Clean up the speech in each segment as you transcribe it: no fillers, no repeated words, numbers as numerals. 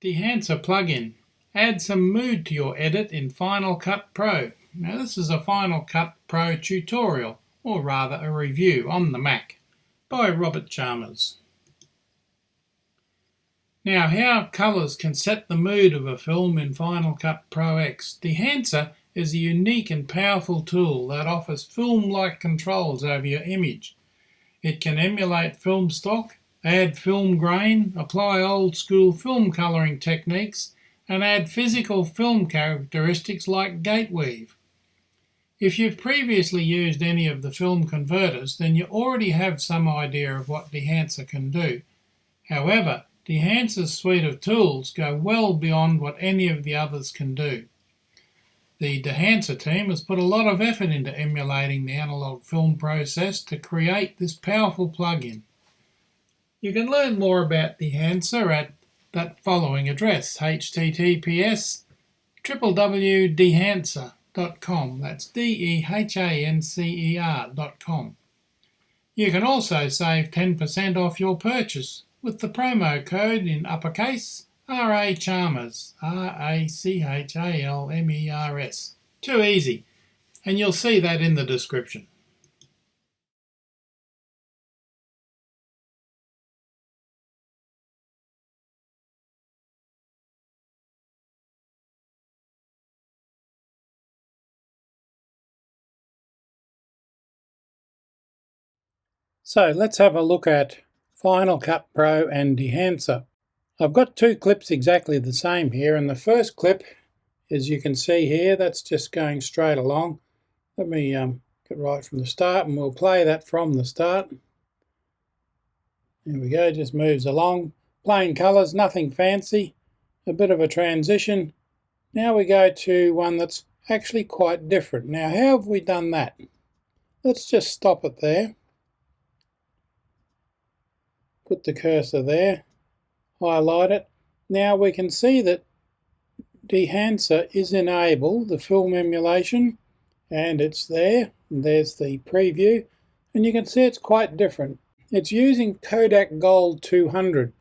Dehancer plugin. Add some mood to your edit in Final Cut Pro. Now this is a Final Cut Pro tutorial, or rather a review on the Mac, by Robert Chalmers. Now how colours can set the mood of a film in Final Cut Pro X. Dehancer is a unique and powerful tool that offers film-like controls over your image. It can emulate film stock, add film grain, apply old-school film colouring techniques, and add physical film characteristics like gate weave. If you've previously used any of the film converters, then you already have some idea of what Dehancer can do. However, Dehancer's suite of tools go well beyond what any of the others can do. The Dehancer team has put a lot of effort into emulating the analog film process to create this powerful plugin. You can learn more about Dehancer at that following address, https://www.dehancer.com. That's DEHANCER.com. You can also save 10% off your purchase with the promo code in uppercase RA Chalmers, RACHALMERS. Too easy, and you'll see that in the description. So let's have a look at Final Cut Pro and Dehancer. I've got two clips exactly the same here, and the first clip, as you can see here, that's just going straight along. Let me get right from the start, and we'll play that from the start. There we go, just moves along. Plain colours, nothing fancy, a bit of a transition. Now we go to one that's actually quite different. Now how have we done that? Let's just stop it there. Put the cursor there, highlight it. Now we can see that Dehancer is enabled, the film emulation, and it's there. And there's the preview, and you can see it's quite different. It's using Kodak Gold 200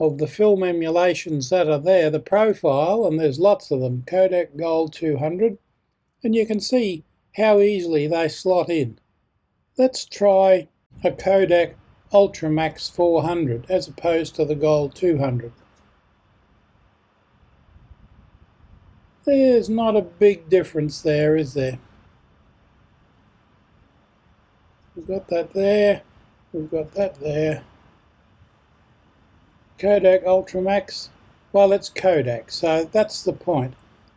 of the film emulations that are there, the profile, and there's lots of them, Kodak Gold 200, and you can see how easily they slot in. Let's try a Kodak Ultramax 400 as opposed to the Gold 200. There's not a big difference there, is there? We've got that there, we've got that there. Kodak Ultramax, well, it's Kodak, so that's the point.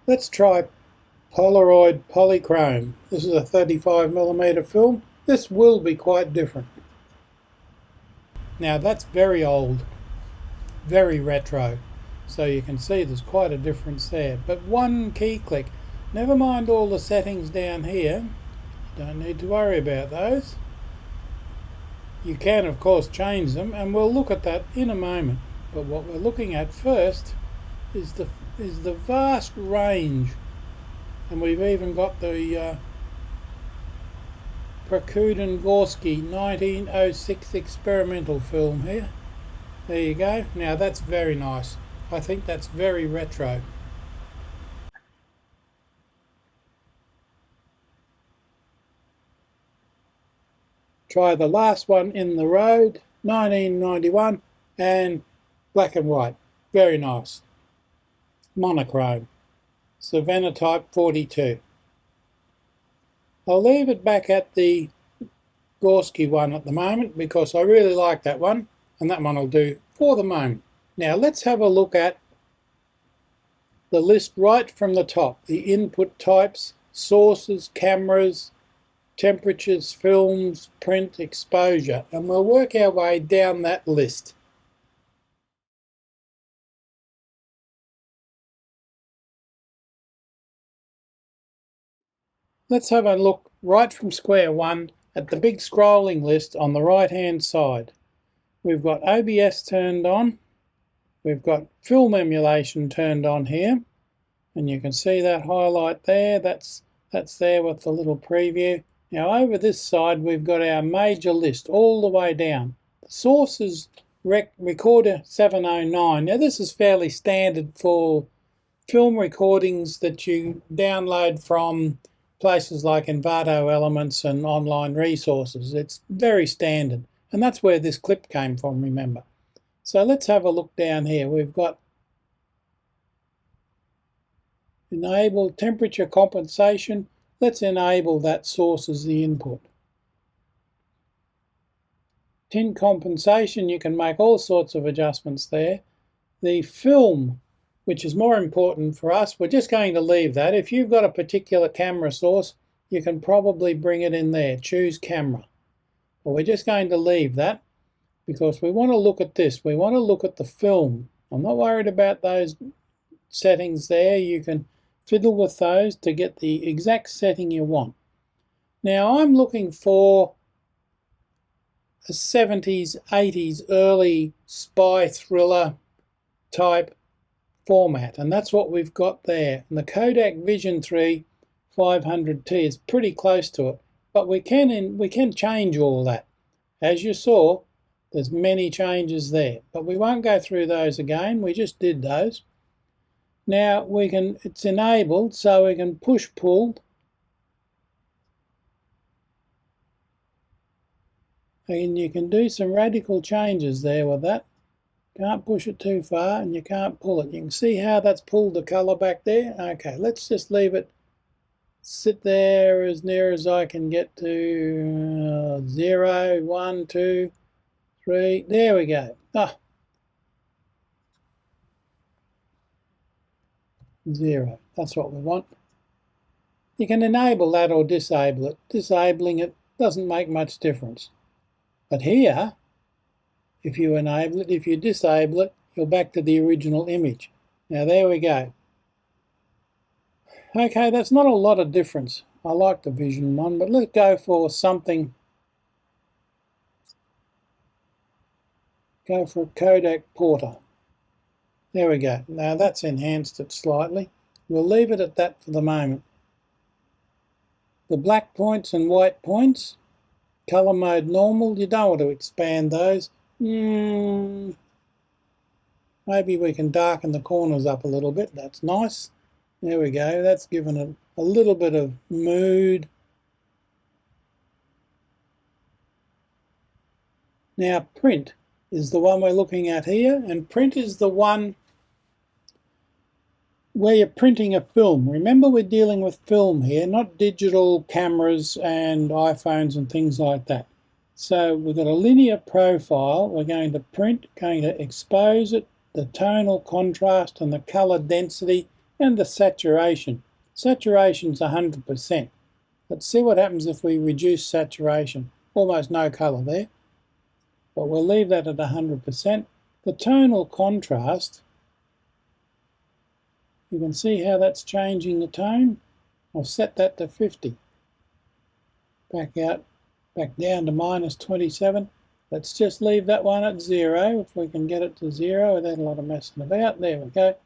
Let's try Polaroid Polychrome. This is a 35mm film. This will be quite different. Now that's very old, very retro, so you can see there's quite a difference there. But one key click, never mind all the settings down here, you don't need to worry about those. You can of course change them, and we'll look at that in a moment. But what we're looking at first is the vast range, and we've even got the Gorski 1906 experimental film here. There you go. Now that's very nice. I think that's very retro. Try the last one in the road, 1991, and black and white. Very nice. Monochrome. Savannah type 42. I'll leave it back at the Gorski one at the moment because I really like that one, and that one will do for the moment. Now let's have a look at the list right from the top. The input types, sources, cameras, temperatures, films, print, exposure, and we'll work our way down that list. Let's have a look right from square one at the big scrolling list on the right hand side. We've got OBS turned on, we've got film emulation turned on here, and you can see that highlight there, that's there with the little preview. Now over this side we've got our major list all the way down. The sources Recorder 709. Now this is fairly standard for film recordings that you download from places like Envato Elements and online resources. It's very standard, and that's where this clip came from, remember. So let's have a look down here. We've got enable temperature compensation. Let's enable that source as the input. Tint compensation, you can make all sorts of adjustments there. The film, which is more important for us, we're just going to leave that. If you've got a particular camera source, you can probably bring it in there. Choose camera. But we're just going to leave that because we want to look at this. We want to look at the film. I'm not worried about those settings there. You can fiddle with those to get the exact setting you want. Now I'm looking for a 70s, 80s, early spy thriller type format, and that's what we've got there. And the Kodak Vision 3 500T is pretty close to it, but we can change all that. As you saw, there's many changes there, but we won't go through those again. We just did those. Now it's enabled, so we can push-pull. And you can do some radical changes there with that. Can't push it too far and you can't pull it. You can see how that's pulled the colour back there. Okay, let's just leave it sit there as near as I can get to 0, 1, 2, 3. There we go. Ah, 0. That's what we want. You can enable that or disable it. Disabling it doesn't make much difference. But here, if you enable it, if you disable it, you're back to the original image. Now there we go. Okay, that's not a lot of difference. I like the Vision one, but let's go for something. Go for a Kodak Porter. There we go. Now that's enhanced it slightly. We'll leave it at that for the moment. The black points and white points, color mode normal, you don't want to expand those. Maybe we can darken the corners up a little bit. That's nice. There we go. That's given it a little bit of mood. Now print is the one we're looking at here, and print is the one where you're printing a film. Remember, we're dealing with film here, not digital cameras and iPhones and things like that. So we've got a linear profile. We're going to print, going to expose it, the tonal contrast and the color density and the saturation. Saturation's 100%. Let's see what happens if we reduce saturation. Almost no color there, but we'll leave that at 100%. The tonal contrast, you can see how that's changing the tone. I'll set that to 50. Back out, back down to -27. Let's just leave that one at 0 if we can get it to 0 without a lot of messing about. There we go.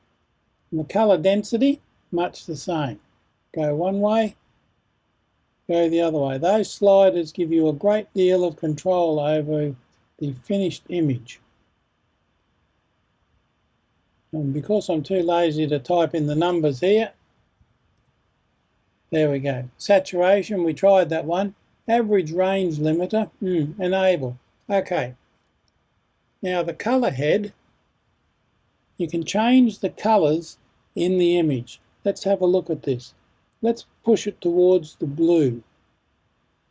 And the color density, much the same. Go one way, go the other way. Those sliders give you a great deal of control over the finished image. And because I'm too lazy to type in the numbers here, there we go. Saturation, we tried that one. Average range limiter, enable. Okay. Now the color head, you can change the colors in the image. Let's have a look at this. Let's push it towards the blue.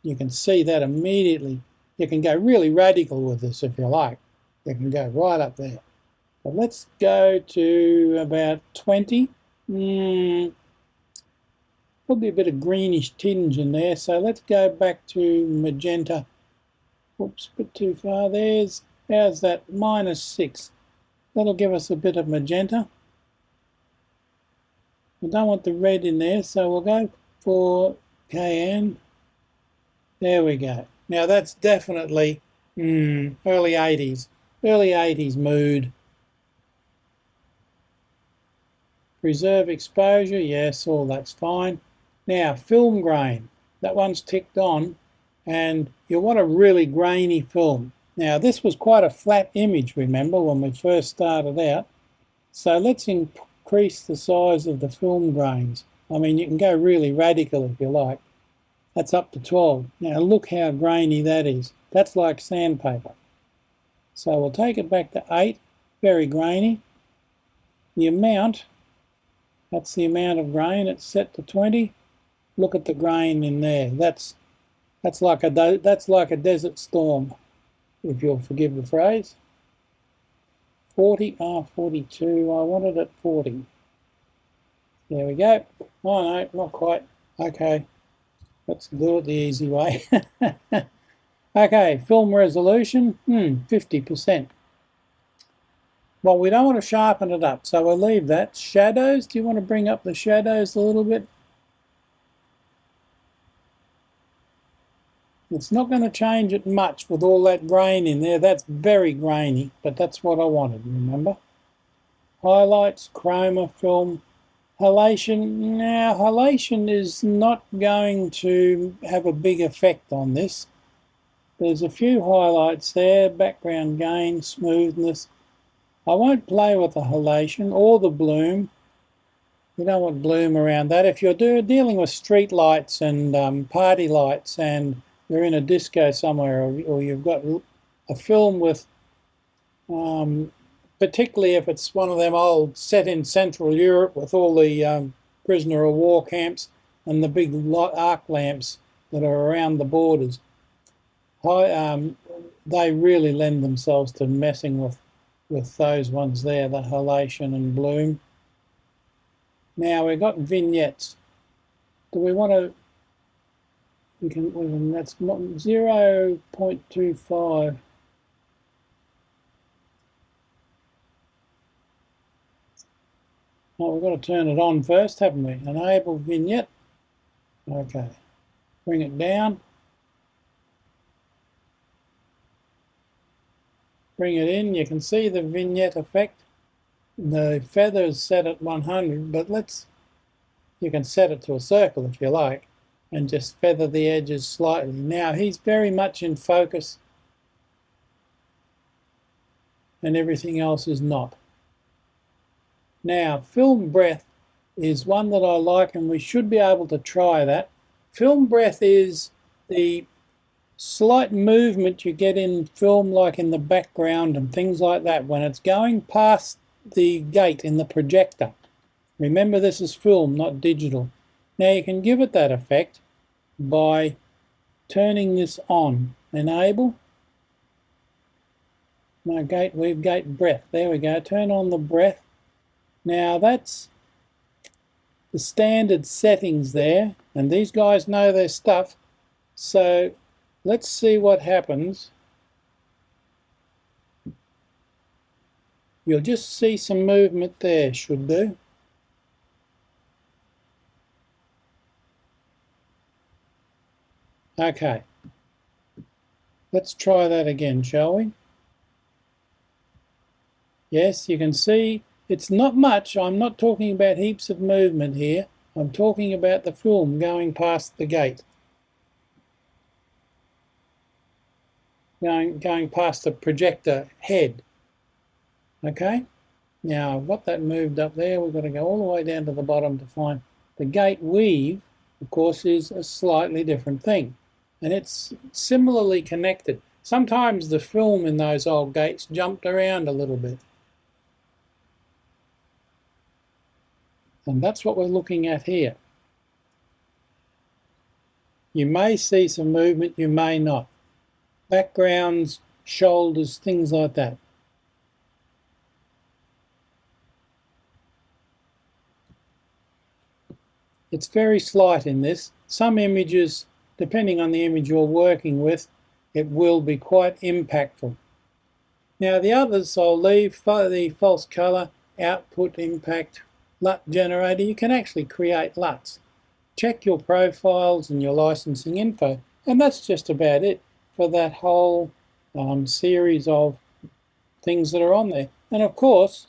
You can see that immediately. You can go really radical with this if you like. You can go right up there. But let's go to about 20. Probably a bit of greenish tinge in there. So let's go back to magenta. Oops, a bit too far. How's that? -6. That'll give us a bit of magenta. We don't want the red in there, so we'll go for cayenne. There we go. Now that's definitely early 80s mood. Preserve exposure, yes, all that's fine. Now film grain, that one's ticked on, and you want a really grainy film. Now this was quite a flat image, remember, when we first started out. So let's increase the size of the film grains. I mean, you can go really radical if you like. That's up to 12. Now look how grainy that is. That's like sandpaper. So we'll take it back to 8, very grainy. The amount, that's the amount of grain, it's set to 20. Look at the grain in there. That's like a desert storm, if you'll forgive the phrase. 40, 42, I wanted it 40. There we go. Oh no, not quite. Okay, let's do it the easy way. Okay, film resolution, 50%. Well, we don't want to sharpen it up, so we'll leave that. Shadows, do you want to bring up the shadows a little bit? It's not going to change it much with all that grain in there. That's very grainy, but that's what I wanted, remember? Highlights, chroma, film, halation. Now, halation is not going to have a big effect on this. There's a few highlights there, background gain, smoothness. I won't play with the halation or the bloom. You don't want bloom around that. If you're dealing with street lights and party lights and you're in a disco somewhere, or you've got a film with, particularly if it's one of them old set in Central Europe with all the prisoner of war camps and the big arc lamps that are around the borders, they really lend themselves to messing with those ones there, the halation and bloom. Now we've got vignettes. Do we want to? We can. That's 0.25. Oh, we've got to turn it on first, haven't we? Enable vignette. Okay. Bring it down. Bring it in. You can see the vignette effect. The feather is set at 100, but you can set it to a circle if you like, and just feather the edges slightly. Now he's very much in focus, and everything else is not. Now, film breath is one that I like, and we should be able to try that. Film breath is the slight movement you get in film, like in the background and things like that, when it's going past the gate in the projector. Remember, this is film, not digital. Now you can give it that effect by turning this on. Enable. No, we've gate breath. There we go. Turn on the breath. Now that's the standard settings there, and these guys know their stuff. So let's see what happens. You'll just see some movement there, should do. Okay. Let's try that again, shall we? Yes, you can see it's not much. I'm not talking about heaps of movement here. I'm talking about the film going past the gate. Going past the projector head. Okay, now I've got that moved up there. We've got to go all the way down to the bottom to find the gate weave. Of course, is a slightly different thing, and it's similarly connected. Sometimes the film in those old gates jumped around a little bit, and that's what we're looking at here. You may see some movement, you may not. Backgrounds, shoulders, things like that. It's very slight in this. Some images, depending on the image you're working with, it will be quite impactful. Now the others I'll leave. The false colour, output, impact, LUT generator. You can actually create LUTs. Check your profiles and your licensing info, and that's just about it for that whole series of things that are on there. And of course,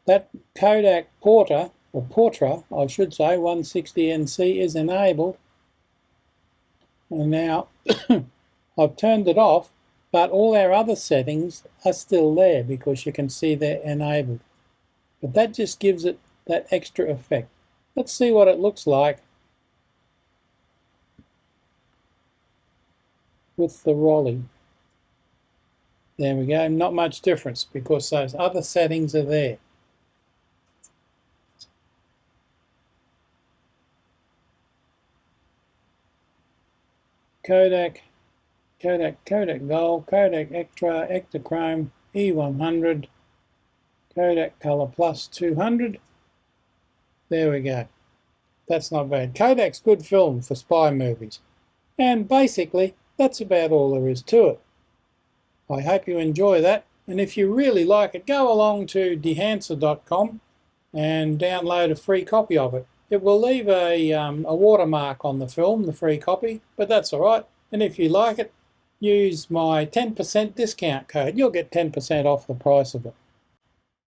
that Kodak Portra, I should say, 160NC is enabled. And now I've turned it off, but all our other settings are still there because you can see they're enabled. But that just gives it that extra effect. Let's see what it looks like with the Rolly. There we go, not much difference because those other settings are there. Kodak, Kodak Gold, Kodak Extra, Ektachrome, E100, Kodak Color Plus 200. There we go. That's not bad. Kodak's good film for spy movies. And basically, that's about all there is to it. I hope you enjoy that. And if you really like it, go along to dehancer.com and download a free copy of it. It will leave a watermark on the film, the free copy, but that's all right. And if you like it, use my 10% discount code. You'll get 10% off the price of it.